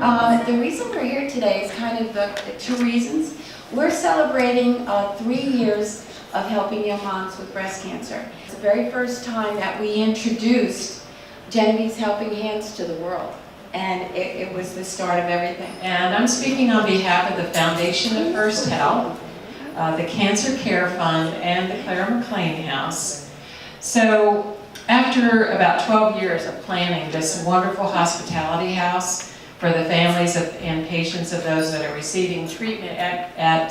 The reason we're here today is kind of two reasons. We're celebrating 3 years of helping young moms with breast cancer. It's the very first time that we introduced Genevieve's Helping Hands to the world. And it was the start of everything. And I'm speaking on behalf of the Foundation of First Health, the Cancer Care Fund, and the Clara McLean House. So after about 12 years of planning this wonderful hospitality house for the families and patients of those that are receiving treatment at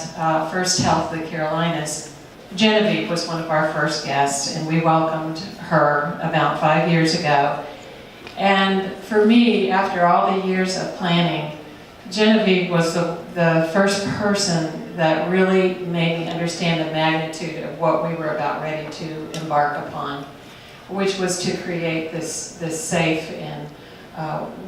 First Health of the Carolinas, Genevieve was one of our first guests, and we welcomed her about 5 years ago. And for me, after all the years of planning, Genevieve was the first person that really made me understand the magnitude of what we were about ready to embark upon, which was to create this safe and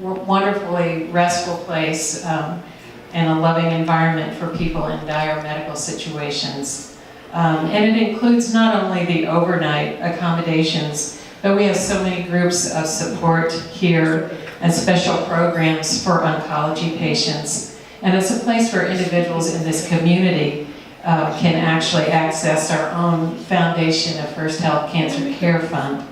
wonderfully restful place and a loving environment for people in dire medical situations. And it includes not only the overnight accommodations, but we have so many groups of support here and special programs for oncology patients. And it's a place where individuals in this community can actually access our own Foundation of First Health Cancer Care Fund.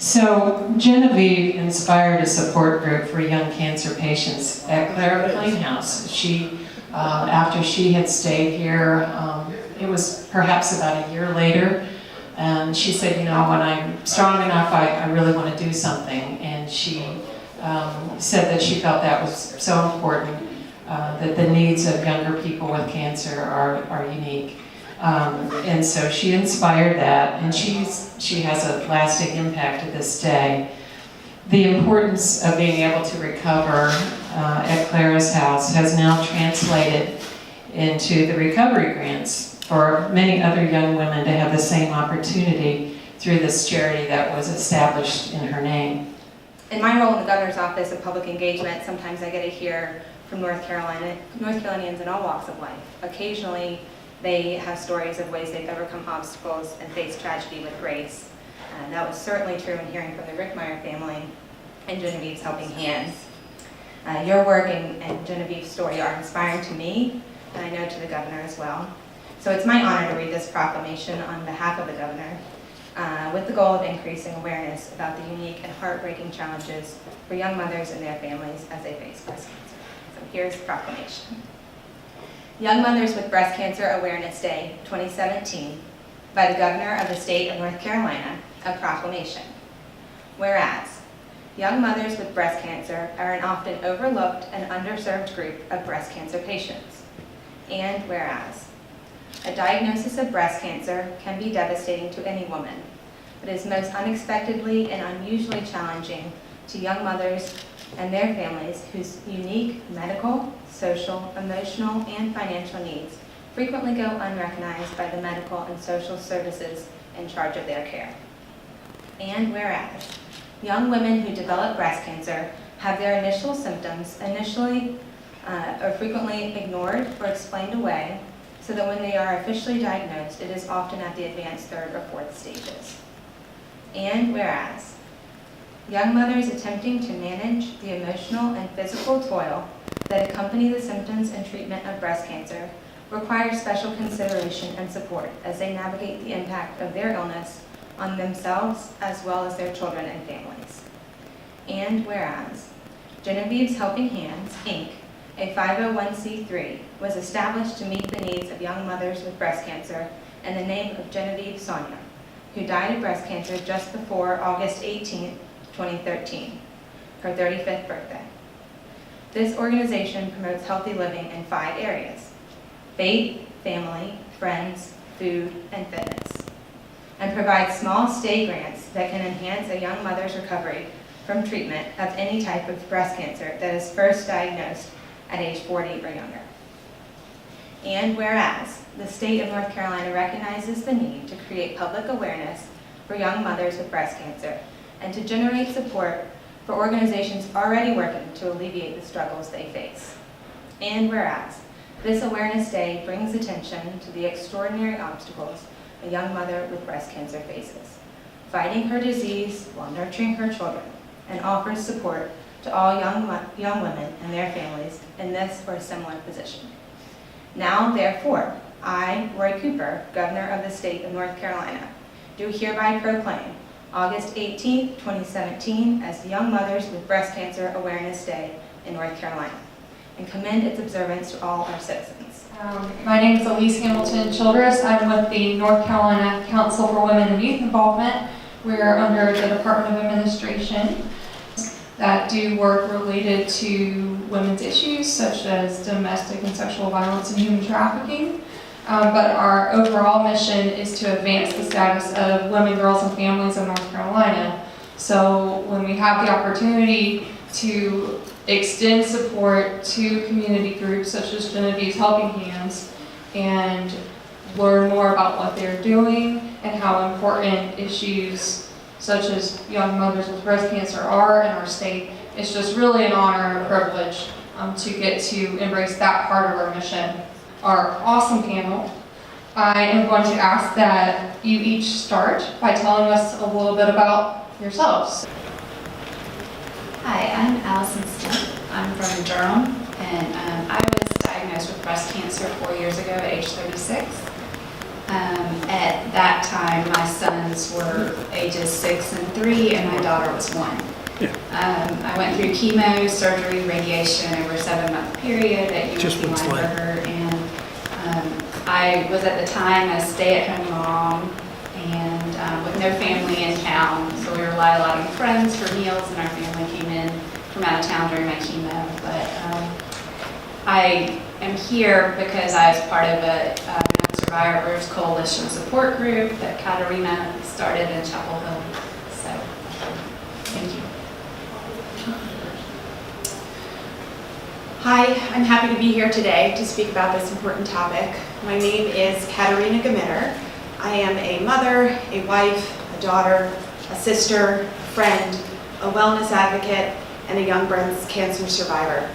So Genevieve inspired a support group for young cancer patients at Clara McLean House. After she had stayed here, it was perhaps about a year later, and she said, you know, when I'm strong enough, I really want to do something. And she said that she felt that was so important, that the needs of younger people with cancer are unique. And so she inspired that, and she has a lasting impact to this day. The importance of being able to recover at Clara's house has now translated into the recovery grants for many other young women to have the same opportunity through this charity that was established in her name. In my role in the Governor's Office of Public Engagement, sometimes I get to hear from North Carolinians in all walks of life. Occasionally, they have stories of ways they've overcome obstacles and faced tragedy with grace. That was certainly true in hearing from the Rickmeyer family and Genevieve's Helping Hands. Your work and Genevieve's story are inspiring to me, and I know to the Governor as well. So it's my honor to read this proclamation on behalf of the Governor, with the goal of increasing awareness about the unique and heartbreaking challenges for young mothers and their families as they face breast cancer. So here's the proclamation. Young Mothers with Breast Cancer Awareness Day 2017 by the Governor of the State of North Carolina, a proclamation. Whereas, young mothers with breast cancer are an often overlooked and underserved group of breast cancer patients. And whereas, a diagnosis of breast cancer can be devastating to any woman, but is most unexpectedly and unusually challenging to young mothers and their families whose unique medical, social, emotional, and financial needs frequently go unrecognized by the medical and social services in charge of their care. And whereas, young women who develop breast cancer have their initial symptoms or frequently ignored or explained away, so that when they are officially diagnosed, it is often at the advanced third or fourth stages. And whereas, young mothers attempting to manage the emotional and physical toil that accompany the symptoms and treatment of breast cancer require special consideration and support as they navigate the impact of their illness on themselves as well as their children and families. And whereas, Genevieve's Helping Hands, Inc., a 501c3, was established to meet the needs of young mothers with breast cancer in the name of Genevieve Sonia, who died of breast cancer just before August 18, 2013, her 35th birthday. This organization promotes healthy living in 5 areas: faith, family, friends, food, and fitness, and provides small stay grants that can enhance a young mother's recovery from treatment of any type of breast cancer that is first diagnosed at age 40 or younger. And whereas, the state of North Carolina recognizes the need to create public awareness for young mothers with breast cancer and to generate support for organizations already working to alleviate the struggles they face. And whereas, this Awareness Day brings attention to the extraordinary obstacles a young mother with breast cancer faces, fighting her disease while nurturing her children, and offers support to all young women and their families in this or a similar position. Now, therefore, I, Roy Cooper, Governor of the State of North Carolina, do hereby proclaim August 18, 2017 as the Young Mothers with Breast Cancer Awareness Day in North Carolina, and commend its observance to all our citizens. My name is Elise Hamilton Childress. I'm with the North Carolina Council for Women and Youth Involvement. We're under the Department of Administration that do work related to women's issues such as domestic and sexual violence and human trafficking. But our overall mission is to advance the status of women, girls, and families in North Carolina. So when we have the opportunity to extend support to community groups such as Genevieve's Helping Hands and learn more about what they're doing and how important issues such as young mothers with breast cancer are in our state, it's just really an honor and a privilege to get to embrace that part of our mission. Our awesome panel, I am going to ask that you each start by telling us a little bit about yourselves. Hi, I'm Allison Smith. I'm from Durham, and I was diagnosed with breast cancer 4 years ago at age 36. At that time, my sons were ages 6 and 3, and my daughter was 1. I went through chemo, surgery, radiation over a 7-month period at UNC Lineberger, and I was at the time a stay-at-home mom and with no family in town, so we relied a lot on friends for meals, and our family came in from out of town during my chemo. But I am here because I was part of a Survivors Coalition support group that Katarina started in Chapel Hill. So, thank you. Hi, I'm happy to be here today to speak about this important topic. My name is Katarina Gamitter. I am a mother, a wife, a daughter, a sister, a friend, a wellness advocate, and a young breast cancer survivor.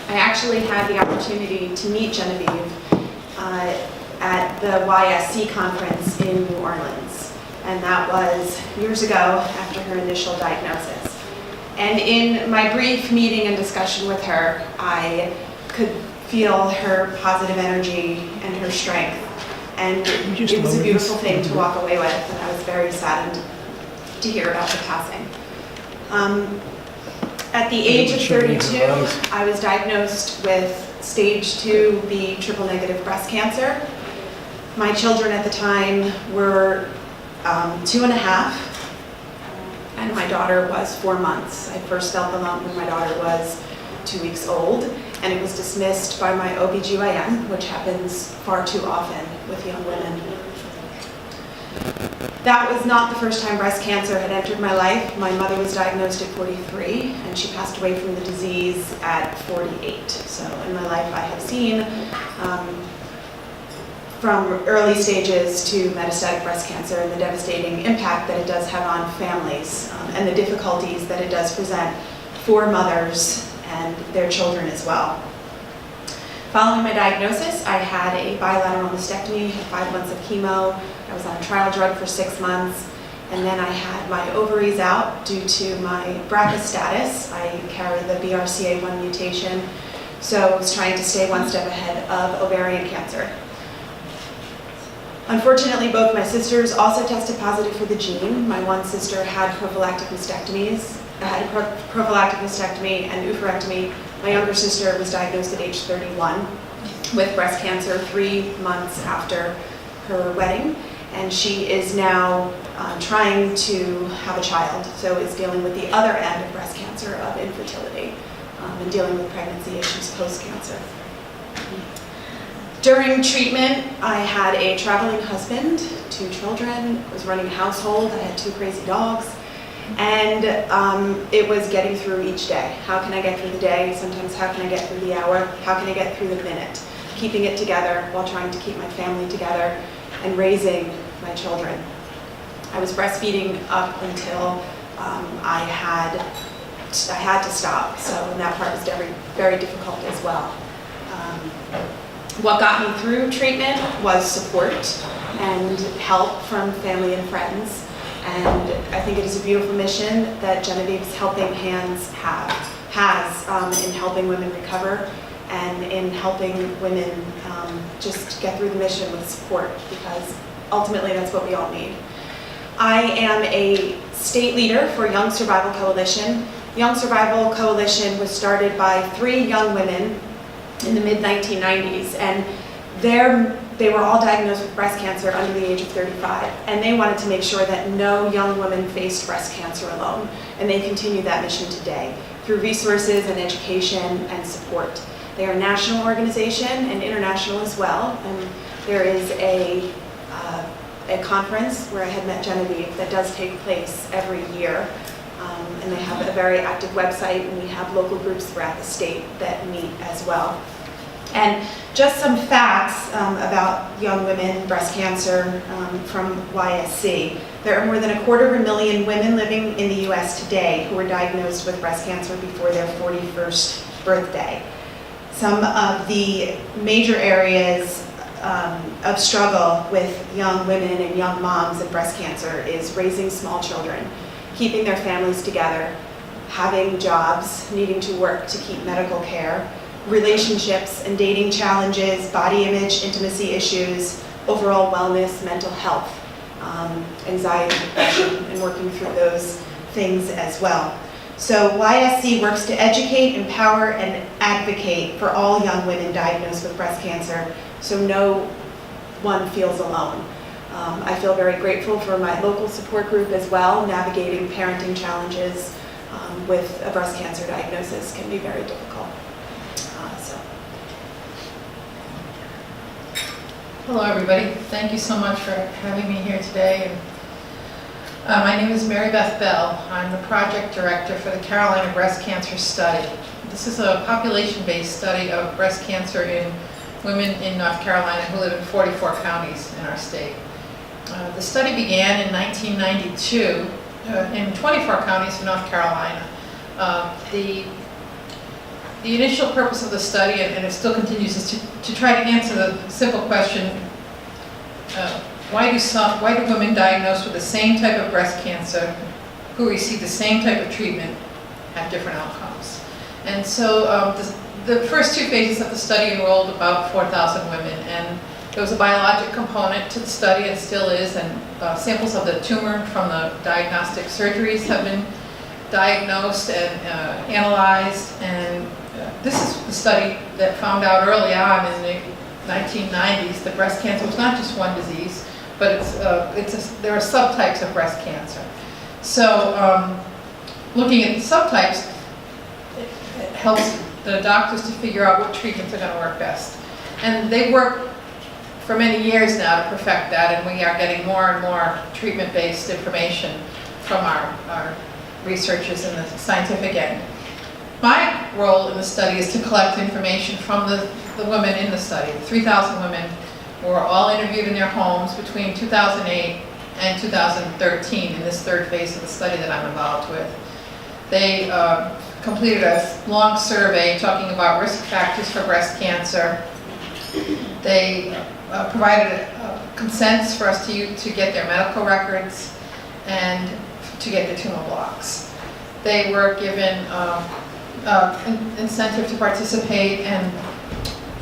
I actually had the opportunity to meet Genevieve at the YSC conference in New Orleans, and that was years ago after her initial diagnosis. And in my brief meeting and discussion with her, I could feel her positive energy and her strength. And it was a beautiful thing to walk away with, and I was very saddened to hear about the passing. At the age of 32, I was diagnosed with stage 2B triple negative breast cancer. My children at the time were 2.5. and my daughter was 4 months. I first felt the lump when my daughter was 2 weeks old, and it was dismissed by my OBGYN, which happens far too often with young women. That was not the first time breast cancer had entered my life. My mother was diagnosed at 43, and she passed away from the disease at 48. So in my life I have seen from early stages to metastatic breast cancer and the devastating impact that it does have on families and the difficulties that it does present for mothers and their children as well. Following my diagnosis, I had a bilateral mastectomy, 5 months of chemo. I was on a trial drug for 6 months, and then I had my ovaries out due to my BRCA status. I carry the BRCA1 mutation, so I was trying to stay one step ahead of ovarian cancer. Unfortunately, both my sisters also tested positive for the gene. My one sister had prophylactic mastectomy and oophorectomy. My younger sister was diagnosed at age 31 with breast cancer 3 months after her wedding, and she is now trying to have a child, so is dealing with the other end of breast cancer of infertility and dealing with pregnancy issues post-cancer. During treatment, I had a traveling husband, 2 children, was running a household, I had 2 crazy dogs, and it was getting through each day. How can I get through the day? Sometimes how can I get through the hour? How can I get through the minute? Keeping it together while trying to keep my family together and raising my children. I was breastfeeding up until I had to stop, so that part was very, very difficult as well. What got me through treatment was support and help from family and friends. And I think it is a beautiful mission that Genevieve's Helping Hands has in helping women recover and in helping women just get through the mission with support, because ultimately that's what we all need. I am a state leader for Young Survival Coalition. Young Survival Coalition was started by 3 young women in the mid-1990s, and they were all diagnosed with breast cancer under the age of 35, and they wanted to make sure that no young woman faced breast cancer alone, and they continue that mission today through resources and education and support. They are a national organization and international as well, and there is a conference where I had met Genevieve that does take place every year, and they have a very active website, and we have local groups throughout the state that meet as well. And just some facts about young women, breast cancer from YSC. There are more than 250,000 women living in the U.S. today who are diagnosed with breast cancer before their 41st birthday. Some of the major areas of struggle with young women and young moms and breast cancer is raising small children, keeping their families together, having jobs, needing to work to keep medical care, relationships and dating challenges, body image, intimacy issues, overall wellness, mental health, anxiety, depression, and working through those things as well. So YSC works to educate, empower, and advocate for all young women diagnosed with breast cancer, so no one feels alone. I feel very grateful for my local support group as well. Navigating parenting challenges with a breast cancer diagnosis can be very difficult. Hello, everybody. Thank you so much for having me here today. My name is Mary Beth Bell. I'm the project director for the Carolina Breast Cancer Study. This is a population-based study of breast cancer in women in North Carolina who live in 44 counties in our state. The study began in 1992 in 24 counties in North Carolina. The initial purpose of the study, and it still continues, is to try to answer the simple question, why do women diagnosed with the same type of breast cancer who receive the same type of treatment have different outcomes? And so the first 2 phases of the study enrolled about 4,000 women, and there was a biologic component to the study, and still is, and samples of the tumor from the diagnostic surgeries have been diagnosed and analyzed, and this is the study that found out early on in the 1990s that breast cancer was not just one disease, but there are subtypes of breast cancer. So looking at the subtypes, it helps the doctors to figure out what treatments are going to work best. And they work for many years now to perfect that, and we are getting more and more treatment-based information from our researchers in the scientific end. My role in the study is to collect information from the women in the study. 3,000 women were all interviewed in their homes between 2008 and 2013 in this 3rd phase of the study that I'm involved with. They completed a long survey talking about risk factors for breast cancer. They provided consents for us to get their medical records and to get the tumor blocks. They were given incentive to participate, and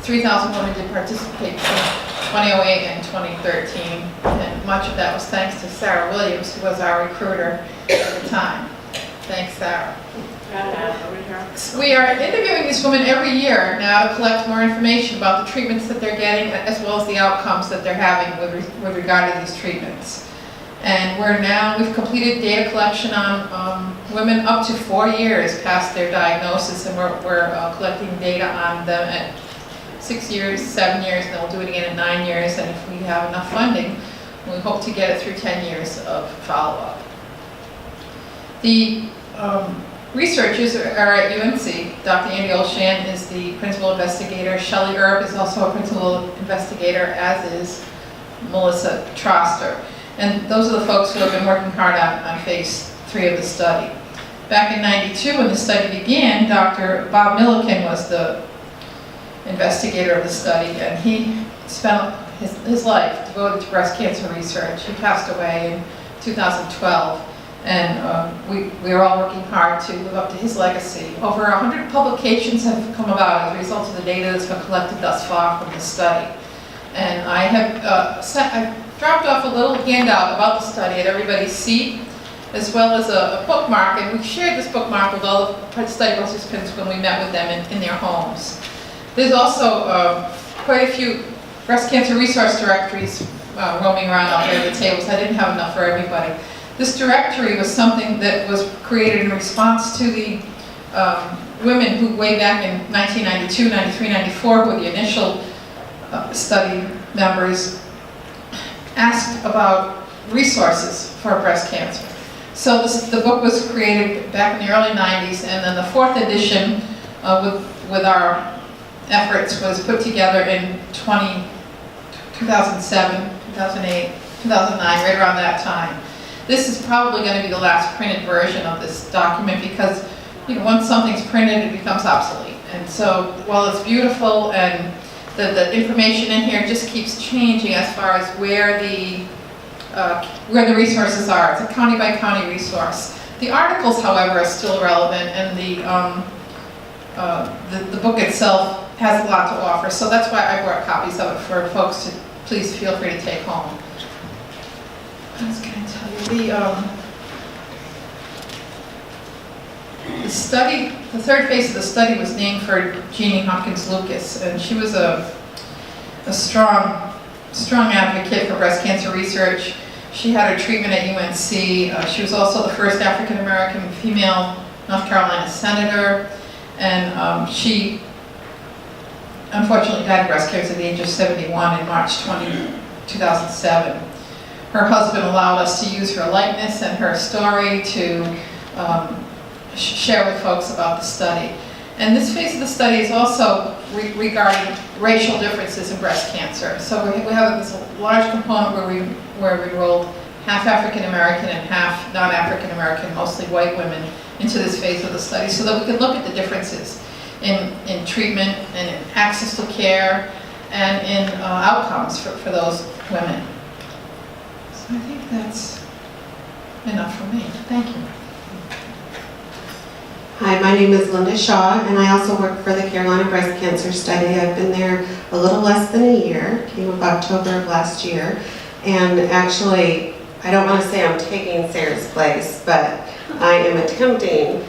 3,000 women did participate between 2008 and 2013, and much of that was thanks to Sarah Williams, who was our recruiter at the time. Thanks, Sarah. We are interviewing these women every year now to collect more information about the treatments that they're getting, as well as the outcomes that they're having with regard to these treatments. And we've completed data collection on women up to 4 years past their diagnosis, and we're collecting data on them at 6 years, 7 years, and then we'll do it again at 9 years, and if we have enough funding, we hope to get it through 10 years of follow-up. The researchers are at UNC. Dr. Andy Olshan is the principal investigator. Shelley Erb is also a principal investigator, as is Melissa Troster. And those are the folks who have been working hard on phase 3 of the study. Back in '92, when the study began, Dr. Bob Milliken was the investigator of the study, and he spent his life devoted to breast cancer research. He passed away in 2012. And we are all working hard to live up to his legacy. Over 100 publications have come about as a result of the data that's been collected thus far from the study. And I have I've dropped off a little handout about the study at everybody's seat, as well as a bookmark, and we shared this bookmark with all the study participants when we met with them in their homes. There's also quite a few breast cancer resource directories roaming around out there at the tables. I didn't have enough for everybody. This directory was something that was created in response to the women who way back in 1992, 93, 94, who were the initial study members, asked about resources for breast cancer. So the book was created back in the early 90s, and then the 4th edition with our efforts was put together in 2007, 2008, 2009, right around that time. This is probably going to be the last printed version of this document because, you know, once something's printed, it becomes obsolete. And so while it's beautiful and the information in here just keeps changing as far as where the resources are. It's a county by county resource. The articles, however, are still relevant, and the book itself has a lot to offer. So that's why I brought copies of it for folks to please feel free to take home. What else can I tell you? The study, the third phase of the study was named for Jeannie Hopkins Lucas, and she was a strong advocate for breast cancer research. She had her treatment at UNC. She was also the first African American female North Carolina senator, and she unfortunately died of breast cancer at the age of 71 in March 2007. Her husband allowed us to use her likeness and her story to share with folks about the study. And this phase of the study is also regarding racial differences in breast cancer. So we have this large component where we enrolled half African American and half non-African American, mostly white women, into this phase of the study so that we could look at the differences in treatment and in access to care and in outcomes for those women. So I think that's enough for me. Thank you. Hi, my name is Linda Shaw, and I also work for the Carolina Breast Cancer Study. I've been there a little less than a year, came up October of last year, and actually, I don't want to say I'm taking Sarah's place, but I am attempting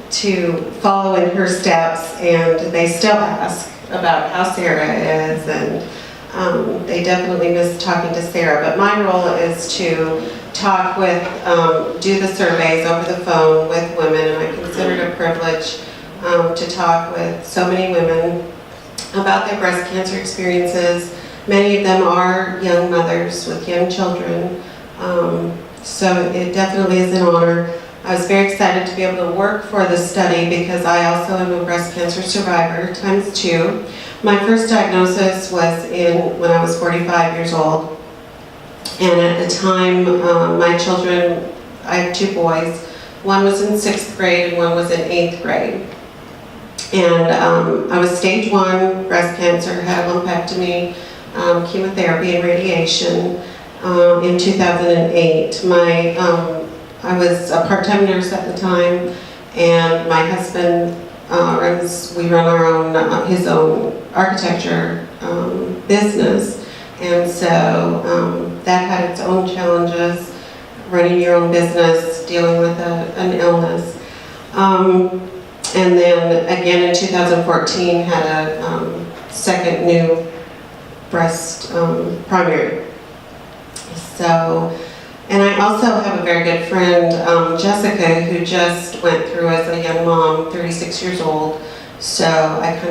to follow in her steps, and they still ask about how Sarah is, and they definitely miss talking to Sarah, but my role is to talk with, do the surveys over the phone with women, and I consider it a privilege to talk with so many women about their breast cancer experiences. Many of them are young mothers with young children, so it definitely is an honor. I was very excited to be able to work for the study because I also am a breast cancer survivor, ×2. My first diagnosis was when I was 45 years old. And at the time, my children, I have 2 boys, one was in 6th grade and one was in 8th grade. And I was stage 1 breast cancer, had a lumpectomy, chemotherapy and radiation in 2008. I was a part-time nurse at the time, and my husband we run our own, his own architecture business. And so that had its own challenges, running your own business, dealing with an illness. And then again in 2014 had a second new breast primary. So, and I also have a very good friend, Jessica, who just went through as a young mom, 36 years old. So I've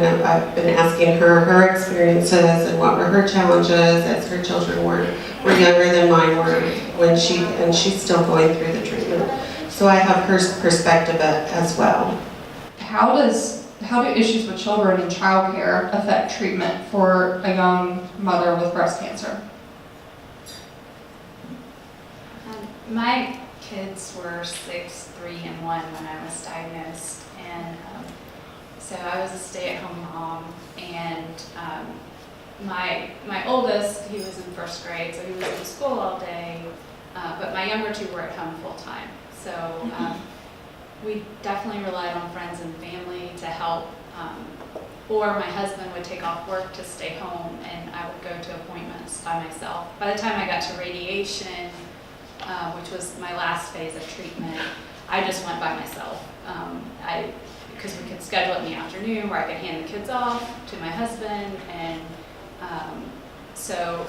been asking her experiences and what were her challenges as her children were younger than mine were and she's still going through the treatment. So I have her perspective as well. How do issues with children and childcare affect treatment for a young mother with breast cancer? My kids were 6, 3, and 1 when I was diagnosed, and so I was a stay-at-home mom, and my oldest, he was in first grade, so he was in school all day, but my younger two were at home full time. So we definitely relied on friends and family to help, or my husband would take off work to stay home, and I would go to appointments by myself. By the time I got to radiation, which was my last phase of treatment, I just went by myself. Because we could schedule it in the afternoon where I could hand the kids off to my husband, and so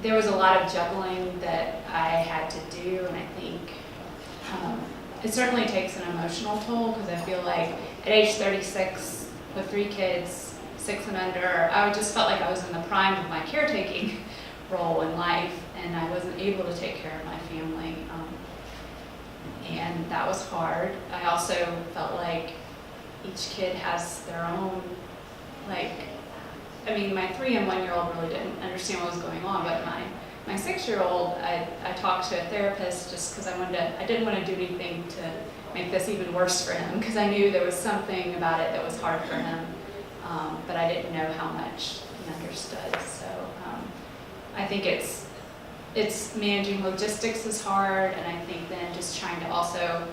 there was a lot of juggling that I had to do, and I think it certainly takes an emotional toll, because I feel like at age 36 with 3 kids, 6 and under, I just felt like I was in the prime of my caretaking role in life, and I wasn't able to take care of my family, and that was hard. I also felt like each kid has their own, like, I mean, my 3 and 1 year old really didn't understand what was going on, but my 6-year-old, I talked to a therapist just because I didn't want to do anything to make this even worse for him, because I knew there was something about it that was hard for him, but I didn't know how much he understood. So I think it's managing logistics is hard, and I think then just trying to also,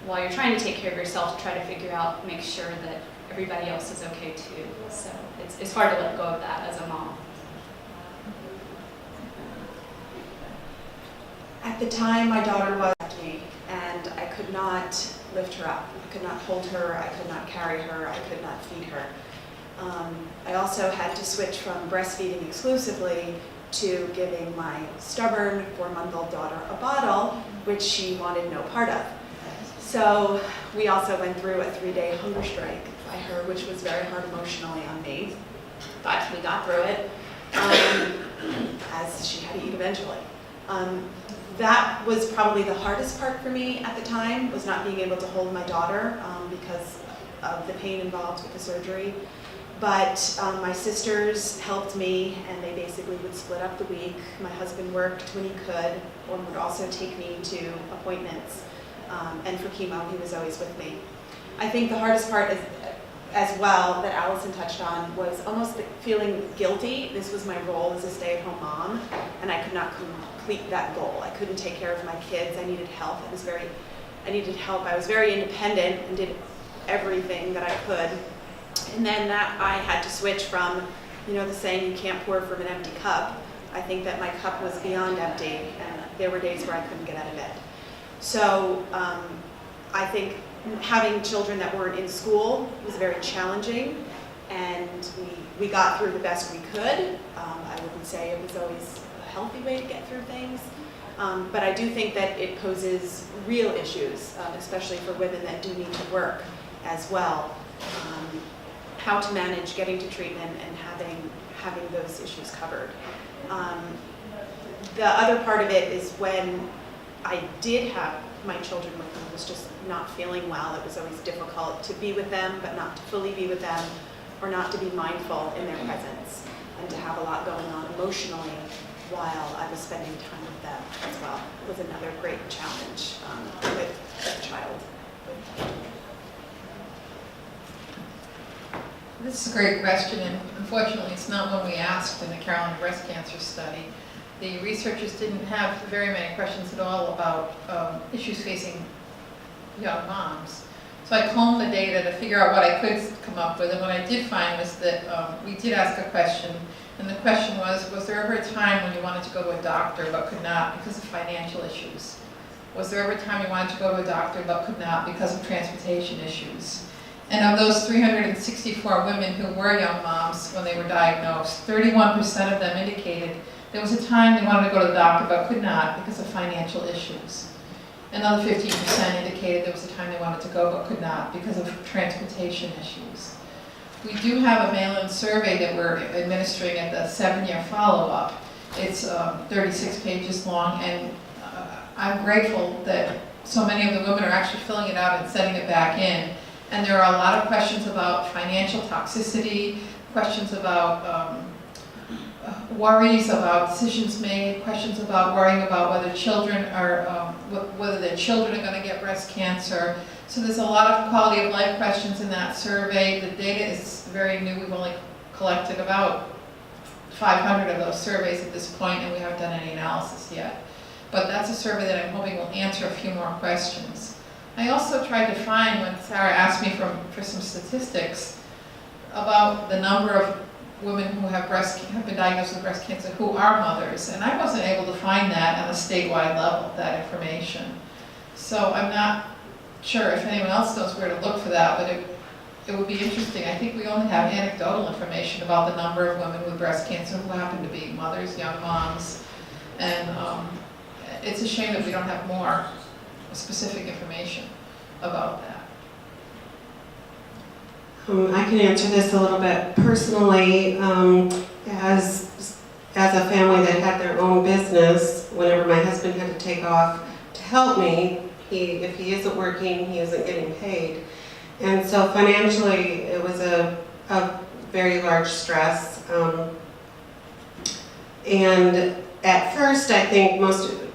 while you're trying to take care of yourself, try to figure out, make sure that everybody else is okay too. So it's hard to let go of that as a mom. At the time, my daughter was at me, and I could not lift her up. I could not hold her, I could not carry her, I could not feed her. I also had to switch from breastfeeding exclusively to giving my stubborn 4-month-old daughter a bottle, which she wanted no part of. So we also went through a 3-day hunger strike by her, which was very hard emotionally on me. But we got through it, as she had to eat eventually. That was probably the hardest part for me at the time, was not being able to hold my daughter because of the pain involved with the surgery. But my sisters helped me, and they basically would split up the week. My husband worked when he could, or would also take me to appointments. And for chemo, he was always with me. I think the hardest part is, as well, that Allison touched on, was almost feeling guilty. This was my role as a stay-at-home mom, and I could not complete that goal. I couldn't take care of my kids. I needed help. I needed help. I was very independent and did everything that I could. And then that I had to switch from, the saying, you can't pour from an empty cup. I think that my cup was beyond empty, and there were days where I couldn't get out of bed. So I think having children that weren't in school was very challenging, and we got through the best we could. I wouldn't say it was always a healthy way to get through things, but I do think that it poses real issues, especially for women that do need to work as well. How to manage getting to treatment and having those issues covered. The other part of it is when I did have my children with me, I was just not feeling well. It was always difficult to be with them, but not to fully be with them, or not to be mindful in their presence, and to have a lot going on emotionally while I was spending time with them as well. It was another great challenge with a child. This is a great question, and unfortunately it's not one we asked in the Carolina breast cancer study. The researchers didn't have very many questions at all about issues facing young moms. So I combed the data to figure out what I could come up with, and what I did find was that we did ask a question, and the question was there ever a time when you wanted to go to a doctor but could not because of financial issues? Was there ever a time you wanted to go to a doctor but could not because of transportation issues? And of those 364 women who were young moms when they were diagnosed, 31% of them indicated there was a time they wanted to go to the doctor but could not because of financial issues. Another 15% indicated there was a time they wanted to go but could not because of transportation issues. We do have a mail-in survey that we're administering at the 7-year follow-up. It's 36 pages long, and I'm grateful that so many of the women are actually filling it out and sending it back in. And there are a lot of questions about financial toxicity, questions about worries about decisions made, questions about worrying about whether children are, whether their children are going to get breast cancer. So there's a lot of quality of life questions in that survey. The data is very new. We've only collected about 500 of those surveys at this point, and we haven't done any analysis yet. But that's a survey that I'm hoping will answer a few more questions. I also tried to find, when Sarah asked me for some statistics about the number of women who have been diagnosed with breast cancer who are mothers, and I wasn't able to find that on a statewide level, that information. So I'm not sure if anyone else knows where to look for that, but it would be interesting. I think we only have anecdotal information about the number of women with breast cancer who happen to be mothers, young moms, and it's a shame that we don't have more specific information about that. I can answer this a little bit personally. As a family that had their own business, whenever my husband had to take off to help me, if he isn't working, he isn't getting paid. And so financially, it was a very large stress. And at first, I think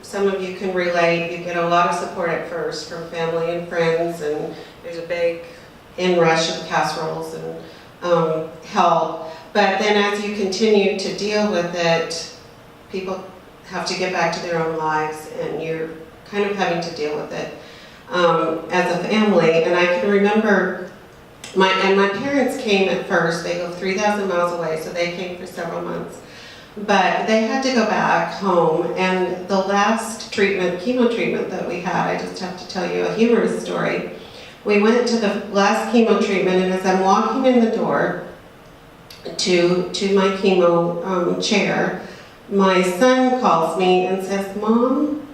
some of you can relate, you get a lot of support at first from family and friends, and there's a big inrush of casseroles and help. But then as you continue to deal with it, people have to get back to their own lives, and you're kind of having to deal with it as a family. And I can remember my parents came at first. They go 3,000 miles away, so they came for several months. But they had to go back home, and the last chemo treatment that we had, I just have to tell you a humorous story. We went to the last chemo treatment, and as I'm walking in the door to my chemo chair, my son calls me and says, "Mom,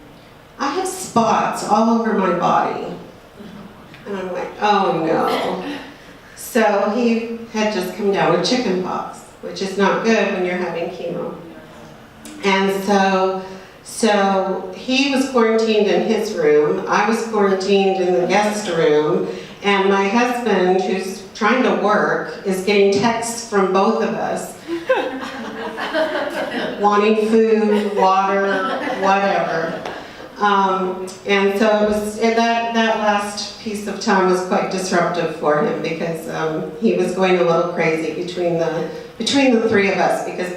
I have spots all over my body." And I'm like, oh no. So he had just come down with chicken pox, which is not good when you're having chemo. And so he was quarantined in his room, I was quarantined in the guest room, and my husband, who's trying to work, is getting texts from both of us, wanting food, water, whatever. And so it was, that last piece of time was quite disruptive for him, because he was going a little crazy between the three of us, because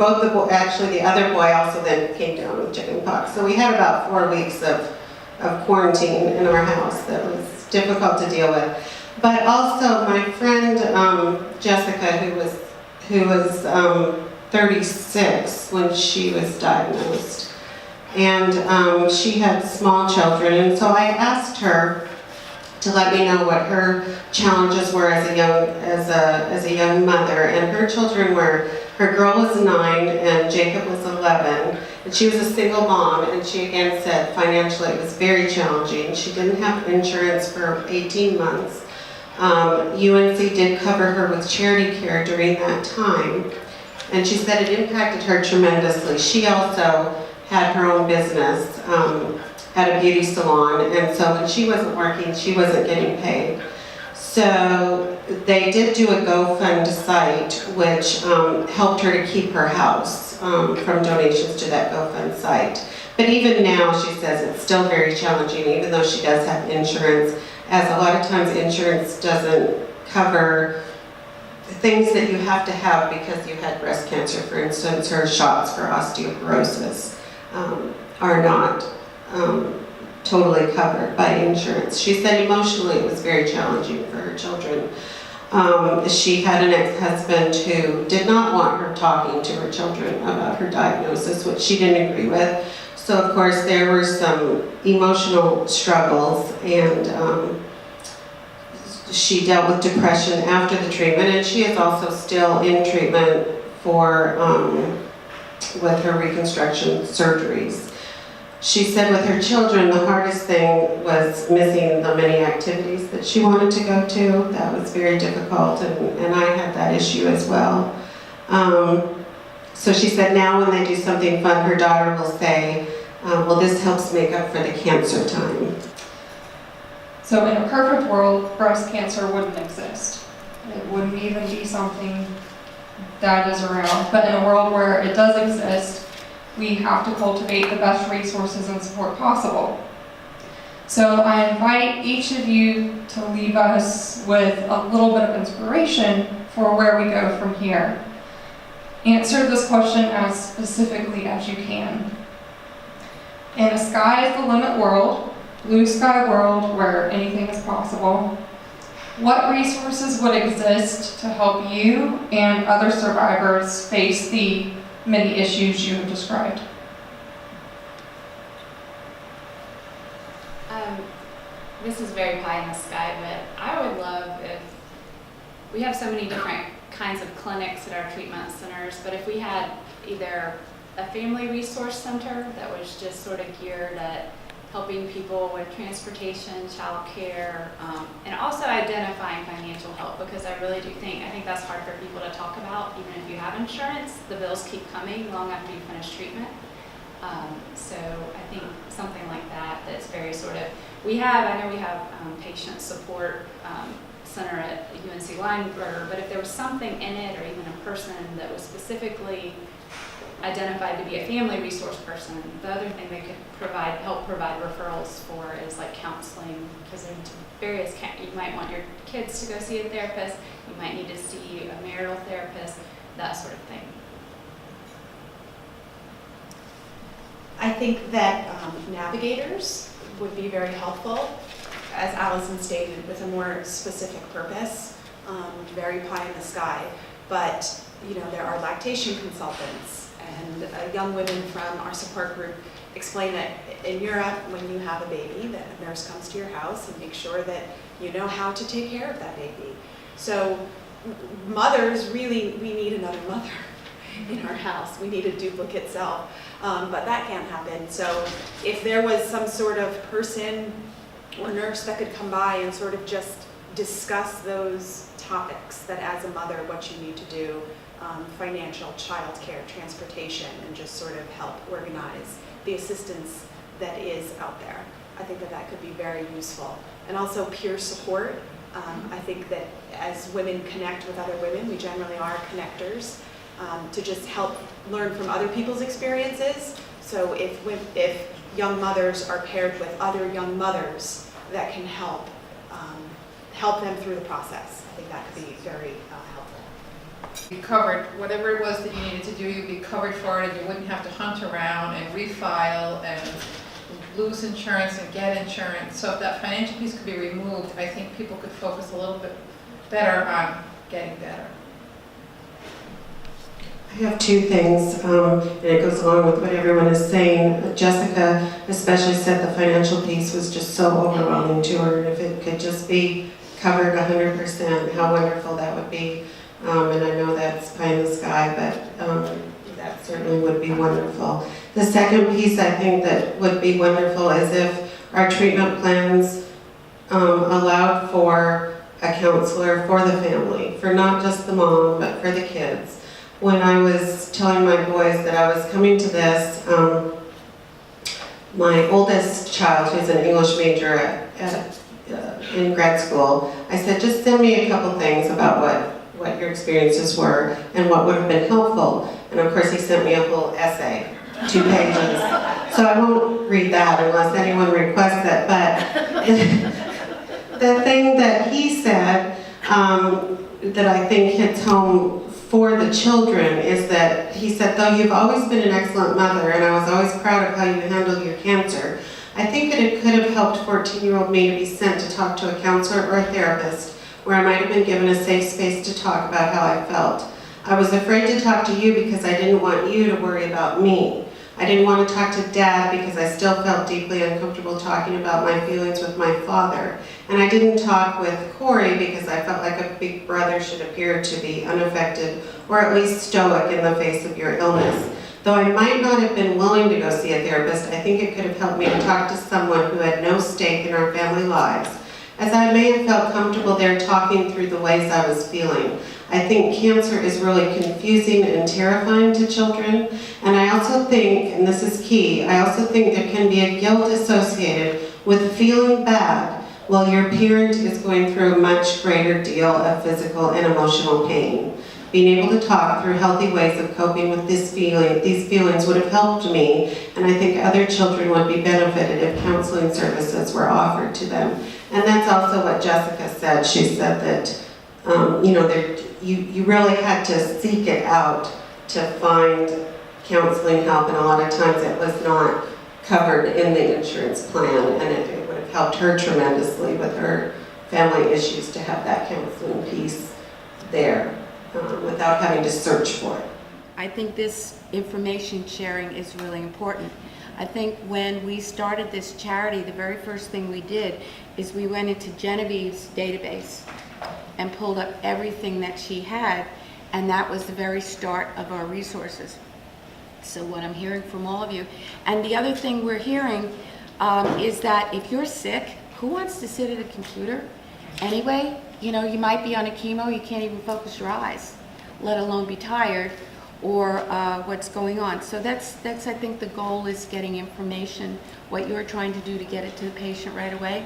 actually the other boy also then came down with chickenpox. So we had about 4 weeks of quarantine in our house that was difficult to deal with. But also my friend Jessica, who was 36 when she was diagnosed, and she had small children, and so I asked her to let me know what her challenges were as a young mother. And her children were, her girl was 9 and Jacob was 11, and she was a single mom, and she again said financially it was very challenging. She didn't have insurance for 18 months. UNC did cover her with charity care during that time, and she said it impacted her tremendously. She also had her own business at a beauty salon, and so when she wasn't working, she wasn't getting paid. So they did do a GoFund site, which helped her to keep her house from donations to that GoFund site. But even now, she says it's still very challenging, even though she does have insurance, as a lot of times insurance doesn't cover things that you have to have because you had breast cancer, for instance, or shots for osteoporosis are not totally covered by insurance. She said emotionally it was very challenging for her children. She had an ex-husband who did not want her talking to her children about her diagnosis, which she didn't agree with. So of course there were some emotional struggles, and she dealt with depression after the treatment, and she is also still in treatment for with her reconstruction surgeries. She said with her children, the hardest thing was missing the many activities that she wanted to go to. That was very difficult, and I had that issue as well. So she said now when they do something fun, her daughter will say, well, this helps make up for the cancer time. So in a perfect world, breast cancer wouldn't exist. It wouldn't even be something that is around. But in a world where it does exist, we have to cultivate the best resources and support possible. So I invite each of you to leave us with a little bit of inspiration for where we go from here. Answer this question as specifically as you can. In a sky is the limit world, blue sky world where anything is possible, what resources would exist to help you and other survivors face the many issues you have described? This is very pie in the sky, but I would love if we have so many different kinds of clinics at our treatment centers, but if we had either a family resource center that was just sort of geared at helping people with transportation, childcare, and also identifying financial help, because I really do think, I think that's hard for people to talk about. Even if you have insurance, the bills keep coming long after you finish treatment. So I think something like that, that's very sort of, I know we have patient support center at UNC Weinberg, but if there was something in it, or even a person that was specifically identified to be a family resource person, the other thing they could help provide referrals for is like counseling, because there's you might want your kids to go see a therapist, you might need to see a marital therapist, that sort of thing. I think that navigators would be very helpful, as Allison stated, with a more specific purpose, very pie in the sky. But there are lactation consultants, and young women from our support group explain that in Europe, when you have a baby, that a nurse comes to your house and makes sure that you know how to take care of that baby. So mothers, really, we need another mother in our house. We need a duplicate self, but that can't happen. So if there was some sort of person or nurse that could come by and sort of just discuss those topics, that as a mother, what you need to do, financial, childcare, transportation, and just sort of help organize the assistance that is out there. I think that could be very useful. And also peer support. I think that as women connect with other women, we generally are connectors, to just help learn from other people's experiences. So if young mothers are paired with other young mothers that can help them through the process, I think that could be very helpful. Be covered, whatever it was that you needed to do, you'd be covered for it, and you wouldn't have to hunt around and refile and lose insurance and get insurance. So if that financial piece could be removed, I think people could focus a little bit better on getting better. I have two things, and it goes along with what everyone is saying. Jessica especially said the financial piece was just so overwhelming to her, and if it could just be covered 100%, how wonderful that would be. And I know that's pie in the sky, but that certainly would be wonderful. The second piece I think that would be wonderful is if our treatment plans allowed for a counselor for the family, for not just the mom, but for the kids. When I was telling my boys that I was coming to this, my oldest child, who's an English major in grad school, I said, just send me a couple things about what your experiences were and what would have been helpful. And of course he sent me a whole essay, 2 pages. So I won't read that unless anyone requests it, but the thing that he said that I think hits home for the children is that he said, though you've always been an excellent mother and I was always proud of how you handled your cancer, I think that it could have helped 14-year-old me to be sent to talk to a counselor or a therapist where I might have been given a safe space to talk about how I felt. I was afraid to talk to you because I didn't want you to worry about me. I didn't want to talk to Dad because I still felt deeply uncomfortable talking about my feelings with my father. And I didn't talk with Corey because I felt like a big brother should appear to be unaffected or at least stoic in the face of your illness. Though I might not have been willing to go see a therapist, I think it could have helped me to talk to someone who had no stake in our family lives, as I may have felt comfortable there talking through the ways I was feeling. I think cancer is really confusing and terrifying to children, and I also think, and this is key, I also think there can be a guilt associated with feeling bad while your parent is going through a much greater deal of physical and emotional pain. Being able to talk through healthy ways of coping with these feelings would have helped me, and I think other children would be benefited if counseling services were offered to them. And that's also what Jessica said. She said that you really had to seek it out to find counseling help, and a lot of times it was not covered in the insurance plan, and it would have helped her tremendously with her family issues to have that counseling piece there without having to search for it. I think this information sharing is really important. I think when we started this charity, the very first thing we did is we went into Genevieve's database and pulled up everything that she had, and that was the very start of our resources. So what I'm hearing from all of you, and the other thing we're hearing is that if you're sick, who wants to sit at a computer? Anyway, you know, you might be on a chemo, you can't even focus your eyes, let alone be tired, or what's going on. So that's I think the goal is getting information, what you're trying to do to get it to the patient right away.